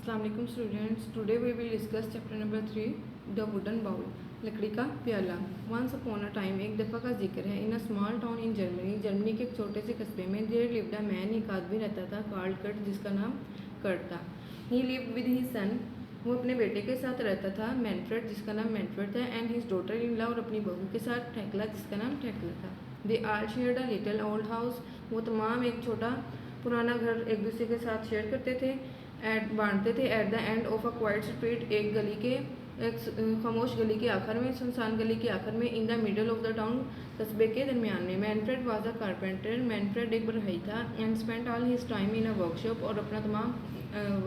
Assalamualaikum students. Today we will discuss chapter number 3, the wooden bowl. लकड़ी का प्याला. Once upon a time, एक दफ़ा का जिक्र है. In a small town in Germany, Germany के एक छोटे से कस्बे में there lived a man, एक आदमी रहता था called Kurt, जिसका नाम कर्ट था. He lived with his son, वो अपने बेटे के साथ रहता था, मैनफ्रेड, जिसका नाम मैनफ्रेड था, and his daughter in law, और अपनी बहू के साथ ठेकला, जिसका नाम ठेकला था. They all shared a little old house. वो तमाम एक छोटा पुराना घर एक दूसरे के साथ शेयर करते थे, बांटते थे. At the end of a quite street, एक गली के एक खामोश गली के आखिर में, सुनसान गली के आखिर में. In the middle of the town, कस्बे के दरमियान में. Manfred was a carpenter, Manfred एक बढ़ई था. And spend all his time in a workshop, और अपना तमाम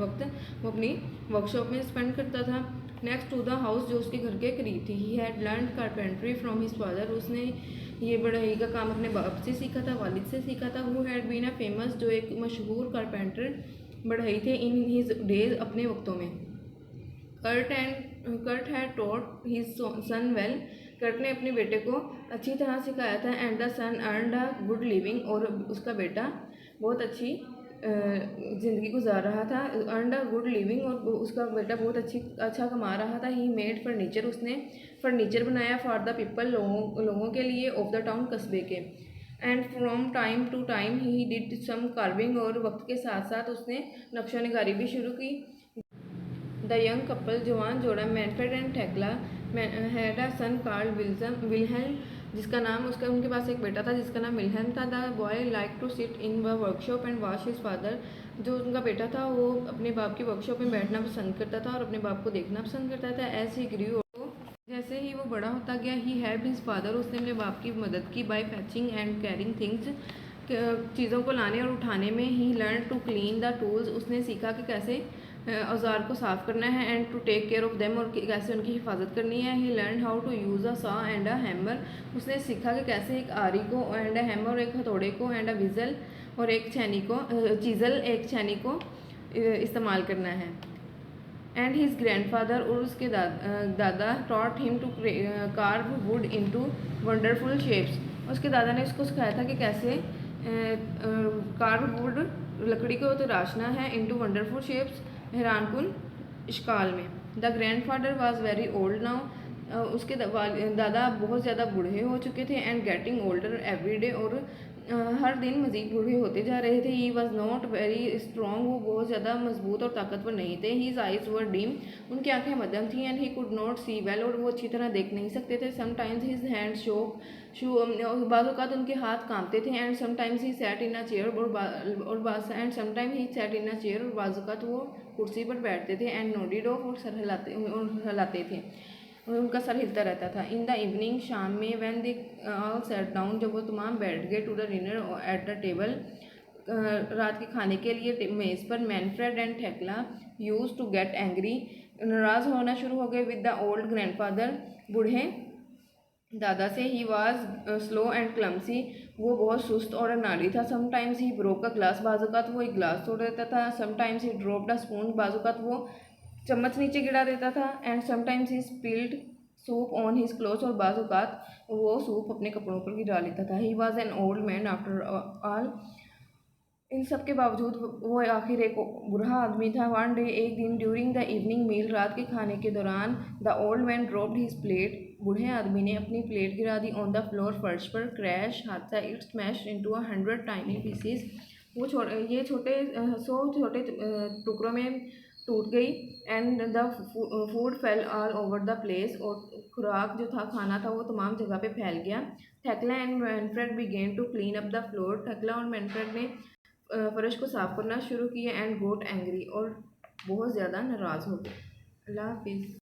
वक्त वो अपनी वर्कशॉप में स्पेंड करता था. नेक्स्ट टू द हाउस, जो उसके घर के करीब थी. He had learn carpentry from his father, उसने ये बढ़ई का काम अपने बाप से सीखा था, वालिद से सीखा था. Who had been a famous, जो एक मशहूर कारपेंटर बढ़ई थे. इन हिज डेज, अपने वक्तों में. Kurt had taught his son well, Kurt ने अपने बेटे को अच्छी तरह सिखाया था. And the son earned a good living, और उसका बेटा बहुत अच्छी ज़िंदगी गुजार रहा था. अर्नड अ गुड लिविंग, और उसका बेटा बहुत अच्छा कमा रहा था. ही मेड फर्नीचर, उसने फर्नीचर बनाया. फॉर द पीपल, लोगों के लिए. ऑफ द टाउन, कस्बे के. And from time to time he did some carving, और वक्त के साथ साथ उसने नक्शा निगारी भी शुरू की. द यंग कपल, जवान जोड़ा, Manfred and Thekla, had a son called Wilhelm, जिसका नाम उनके पास एक बेटा था जिसका नाम विल्हेल्म था. The boy like to sit in the workshop and watch his father, जो उनका बेटा था वो अपने बाप की वर्कशॉप में बैठना पसंद करता था और अपने बाप को देखना पसंद करता था. एज ही ग्रू, जैसे ही वो बड़ा होता गया, ही हैव हिज फादर, उसने अपने बाप की मदद की. By fetching and carrying things, चीज़ों को लाने और उठाने में. He learn to clean the tools, उसने सीखा कि कैसे औजार को साफ़ करना है. And to take care of them, और कैसे उनकी हिफाजत करनी है. He learn how to use a saw and a hammer, उसने सीखा कि कैसे एक आरी को एंड अ हैमर, और एक हथौड़े को, एंड अ विज़ल, और एक छेनी को, चीज़ल, एक छेनी को इस्तेमाल करना है. एंड हिज ग्रैंडफादर, और उसके दादा taught him to carve wood into wonderful shapes, उसके दादा ने उसको सिखाया था कि कैसे कार्व वुड, लकड़ी को तराशना है, इनटू वंडरफुल शेप्स, हैरानकुन इश्काल में. The grandfather was very old now, उसके दादा बहुत ज़्यादा बूढ़े हो चुके थे. And getting older every day, और हर दिन मज़ीद बूढ़े होते जा रहे थे. He was not very strong, वो बहुत ज़्यादा मजबूत और ताकतवर नहीं थे. हीज आइज वर डीम, उनकी आंखें मध्यम थी. And he could not see well, और वो अच्छी तरह देख नहीं सकते थे. समटाइम्स हिज हैंड बाज़ उनके हाथ कांपते थे. And sometimes he sat in a chair, and sometime he sat in a chair, और बाज़ वो कुर्सी पर बैठते थे. एंड नोडिड ऑफ, और सर हिलाते थे, उनका सर हिलता रहता था. इन द इवनिंग, शाम में. When they all set down, जब वो तमाम बैठ गए. To the dinner at the table, रात के खाने के लिए मेज़ पर. Manfred and Thekla use to get angry, नाराज़ होना शुरू हो गए. विद द ओल्ड ग्रैंडफादर, बूढ़े दादा से. He was slow and clumsy, वो बहुत सुस्त और अनाड़ी था. Sometimes he broke a glass, बाज़ात वो एक ग्लास तोड़ देता था. Sometimes he dropped a spoon, बाज़ात वो चम्मच नीचे गिरा देता था. And sometimes he spilled soup on his clothes, और बाज़ात वो सूप अपने कपड़ों पर गिरा लेता था. He was an old man after all, इन सब के बावजूद वो आखिर एक बूढ़ा आदमी था. वन डे, एक दिन. ड्यूरिंग द इवनिंग मील, रात के खाने के दौरान. The old man dropped his plate, बूढ़े आदमी ने अपनी प्लेट गिरा दी. ऑन द फ्लोर, फर्श पर. क्रैश, हादसा. It smash into 100 tiny pieces, वो छोटे टुकड़ों में टूट गई. And the food fail all over the place, और खुराक जो था, खाना था, वो तमाम जगह पे फैल गया. Thekla and Manfred began to clean up the floor, Thekla और मैनफ्रेड ने फर्श को साफ करना शुरू किया. एंड गोट एंग्री, और बहुत ज़्यादा नाराज़ हो गए. अल्लाह हाफिज़.